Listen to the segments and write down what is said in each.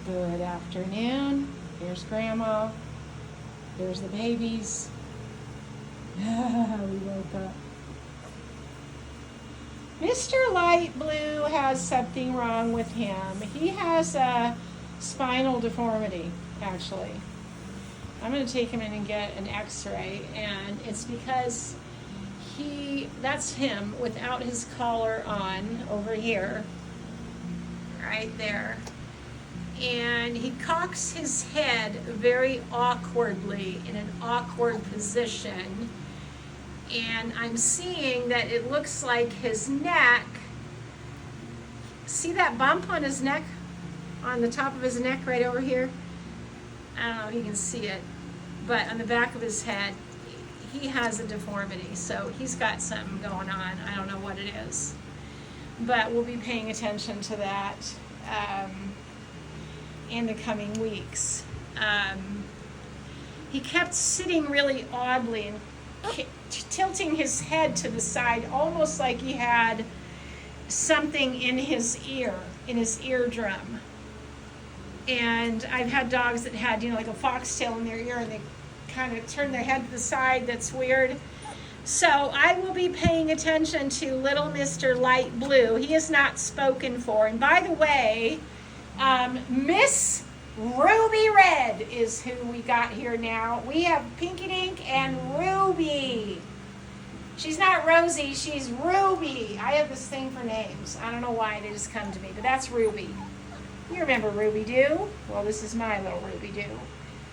Good afternoon. Here's Grandma. There's the babies. We woke up. Mr. Light Blue has something wrong with him. He has a spinal deformity, actually. I'm going to take him in and get an x-ray, and it's because that's him without his collar on over here, right there. And he cocks his head very awkwardly in an awkward position. And I'm seeing that it looks like his neck, see that bump on his neck, on the top of his neck right over here? I don't know if you can see it, but on the back of his head, he has a deformity. So he's got something going on. I don't know what it is, but we'll be paying attention to that in the coming weeks. He kept sitting really oddly and tilting his head to the side, almost like he had something in his ear, in his eardrum. And I've had dogs that had, like a foxtail in their ear, and they kind of turn their head to the side. That's weird. So I will be paying attention to little Mr. Light Blue. He is not spoken for. And by the way, Miss Ruby Red is who we got here now. We have Pinky Dink and Ruby. She's not Rosie, she's Ruby. I have this thing for names. I don't know why they just come to me, but that's Ruby. You remember Ruby Doo? Well, this is my little Ruby Doo.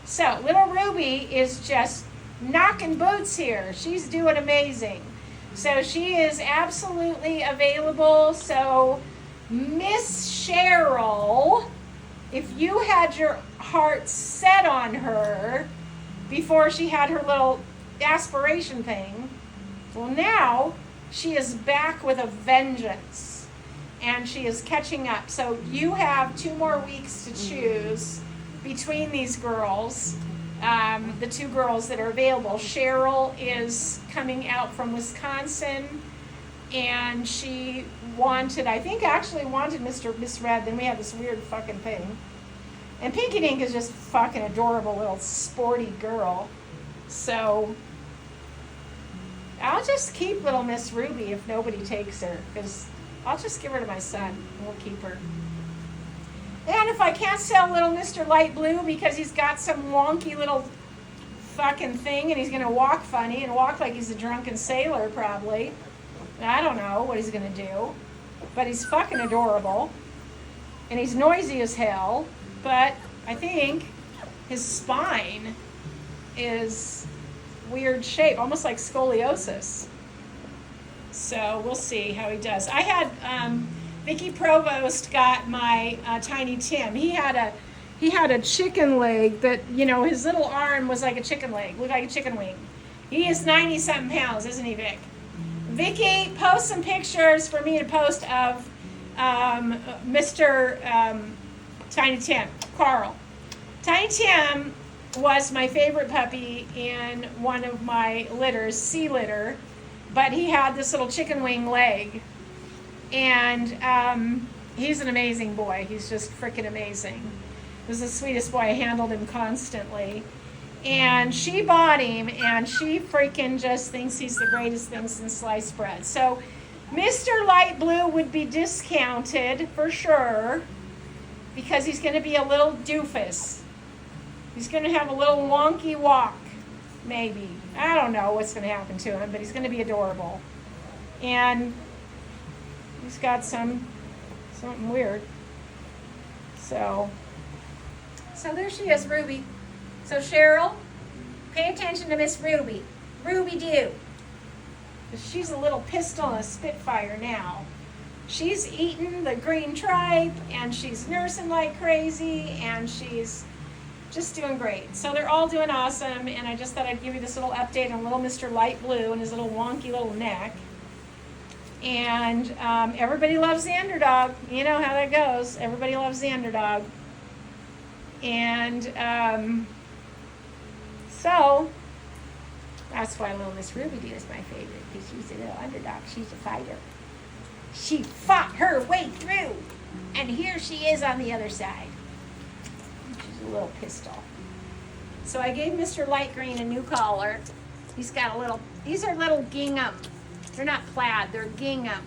So, little Ruby is just knocking boots here. She's doing amazing. So she is absolutely available. So Miss Cheryl, if you had your heart set on her before she had her little aspiration thing, well, now she is back with a vengeance, and she is catching up. So you have 2 more weeks to choose between these girls, the 2 girls that are available. Cheryl is coming out from Wisconsin, and she wanted Miss Red. Then we have this weird fucking thing. And Pinky Dink is just fucking adorable little sporty girl. So I'll just keep little Miss Ruby if nobody takes her, because I'll just give her to my son and we'll keep her. And if I can't sell little Mr. Light Blue because he's got some wonky little fucking thing and he's going to walk funny and walk like he's a drunken sailor probably. I don't know what he's going to do. But he's fucking adorable. And he's noisy as hell. But I think his spine is weird shape, almost like scoliosis. So we'll see how he does. I had Vicky Provost got my Tiny Tim. He had a chicken leg that, his little arm was like a chicken leg, looked like a chicken wing. He is 90-something pounds, isn't he, Vic? Vicky, post some pictures for me to post of Mr. Tiny Tim, Carl. Tiny Tim was my favorite puppy in one of my litters, C litter, but he had this little chicken wing leg. And he's an amazing boy. He's just freaking amazing. He was the sweetest boy. I handled him constantly. And she bought him, and she freaking just thinks he's the greatest thing since sliced bread. So Mr. Light Blue would be discounted for sure, because he's going to be a little doofus. He's going to have a little wonky walk, maybe. I don't know what's going to happen to him, but he's going to be adorable. And he's got something weird. So there she is, Ruby. So Cheryl, pay attention to Miss Ruby. Ruby Doo. She's a little pistol and a spitfire now. She's eating the green tripe, and she's nursing like crazy, and she's just doing great. So they're all doing awesome, and I just thought I'd give you this little update on little Mr. Light Blue and his little wonky little neck. And everybody loves the underdog. You know how that goes. Everybody loves the underdog. And so that's why little Miss Ruby Doo is my favorite, because she's a little underdog. She's a fighter. She fought her way through, and here she is on the other side. a little pistol. So I gave Mr. Light Green a new collar. He's got a little, these are little gingham. They're not plaid, they're gingham.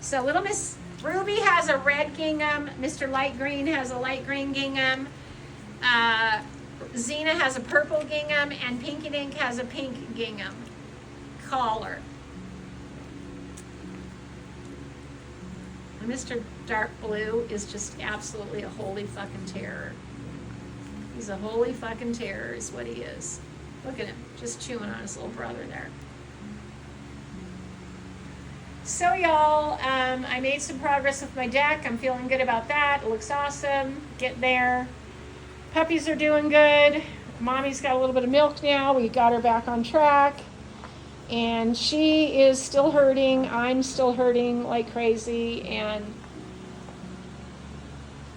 So little Miss Ruby has a red gingham. Mr. Light Green has a light green gingham. Xena has a purple gingham, and Pinky Dink has a pink gingham collar. And Mr. Dark Blue is just absolutely a holy fucking terror. He's a holy fucking terror is what he is. Look at him, just chewing on his little brother there. So y'all, I made some progress with my deck. I'm feeling good about that. It looks awesome. Get there. Puppies are doing good. Mommy's got a little bit of milk now. We got her back on track. And she is still hurting. I'm still hurting like crazy. And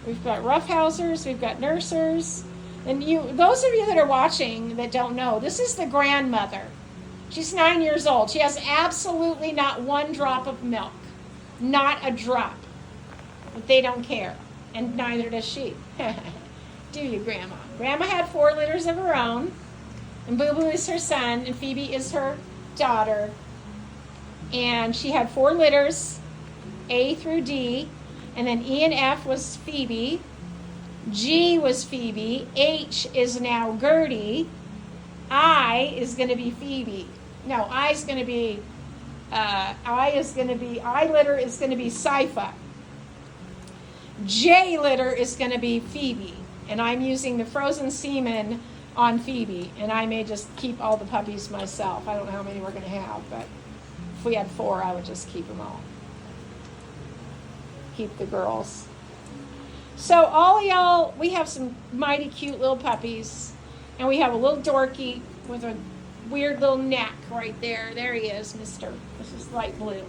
we've got roughhousers. We've got nursers. And those of you that are watching that don't know, this is the grandmother. She's 9 years old. She has absolutely not one drop of milk. Not a drop. But they don't care. And neither does she. Do you, Grandma? Grandma had 4 litters of her own. And Boo Boo is her son. And Phoebe is her daughter. And she had 4 litters. A through D. And then E and F was Phoebe. G was Phoebe. H is now Gertie. I is going to be Phoebe. No, I litter is going to be Sypha. J litter is going to be Phoebe. And I'm using the frozen semen on Phoebe. And I may just keep all the puppies myself. I don't know how many we're going to have, but if we had 4, I would just keep them all. Keep the girls. So all of y'all, we have some mighty cute little puppies. And we have a little dorky with a weird little neck right there. There he is, Mr. This is light blue.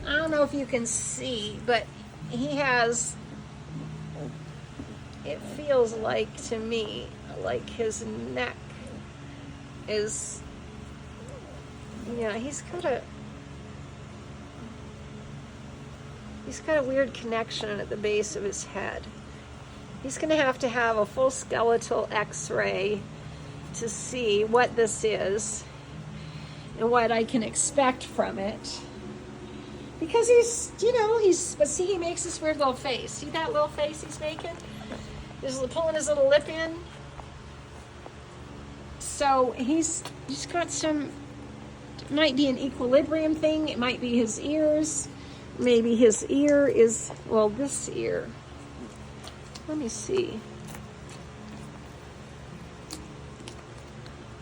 I don't know if you can see, but he has, it feels like to me, like his neck is, yeah, he's got a weird connection at the base of his head. He's going to have a full skeletal x-ray to see what this is and what I can expect from it. Because but see, he makes this weird little face. See that little face he's making? He's pulling his little lip in. So he's got some, it might be an equilibrium thing. It might be his ears. Maybe his ear is, well, this ear. Let me see.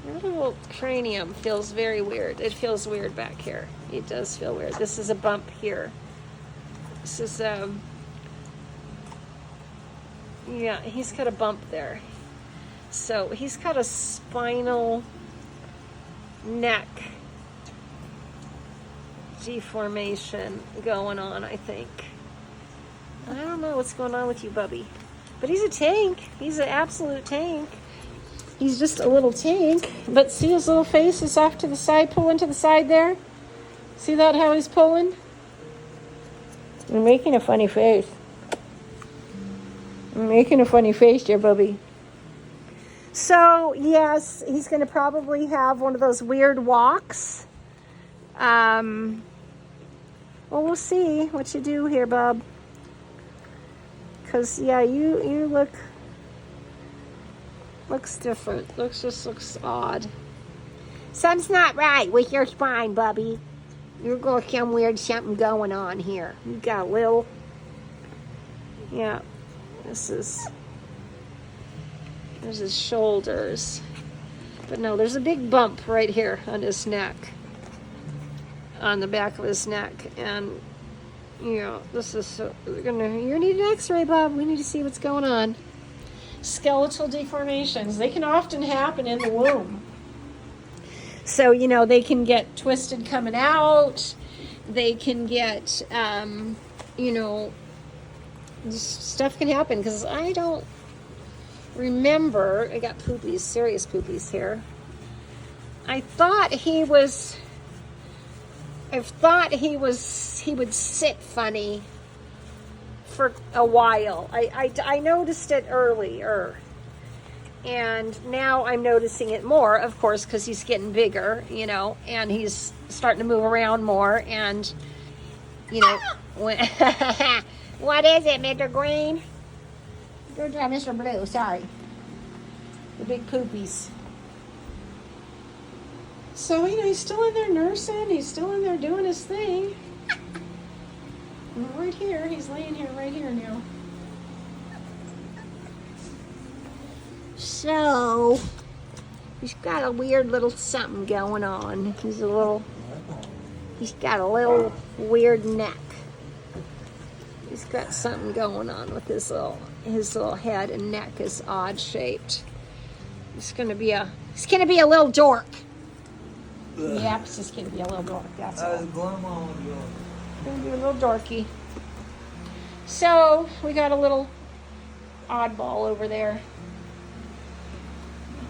Your little cranium feels very weird. It feels weird back here. It does feel weird. This is a bump here. This is, yeah, he's got a bump there. So he's got a spinal neck deformation going on, I think. I don't know what's going on with you, Bubby. But he's a tank. He's an absolute tank. He's just a little tank. But see his little face is off to the side, pulling to the side there? See that, how he's pulling? You're making a funny face. You're making a funny face there, Bubby. So, yes, he's going to probably have one of those weird walks. Well, we'll see what you do here, Bub. Because, yeah, you looks different. Looks odd. Something's not right with your spine, Bubby. You're got some weird something going on here. You got a little, yeah, there's his shoulders. But no, there's a big bump right here on his neck. On the back of his neck. And, you know, this is, you need an x-ray, Bob. We need to see what's going on. Skeletal deformations. They can often happen in the womb. So, you know, they can get twisted coming out. They can get, you know, stuff can happen. Because I don't remember, I got poopies, serious poopies here. I thought he would sit funny for a while. I noticed it earlier. And now I'm noticing it more, of course, because he's getting bigger, you know, and he's starting to move around more. And, you know, when what is it, Mr. Green? Mr. Blue, sorry. The big poopies. So, you know, he's still in there nursing. He's still in there doing his thing. Right here. He's laying here right here now. So, he's got a weird little something going on. He's got a little weird neck. He's got something going on with his little head and neck is odd shaped. He's gonna be a little dork. Yep, it's just gonna be a little dork, that's all. Gonna be a little dorky. So, we got a little oddball over there.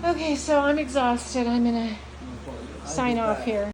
Okay, so I'm exhausted. I'm gonna sign off here.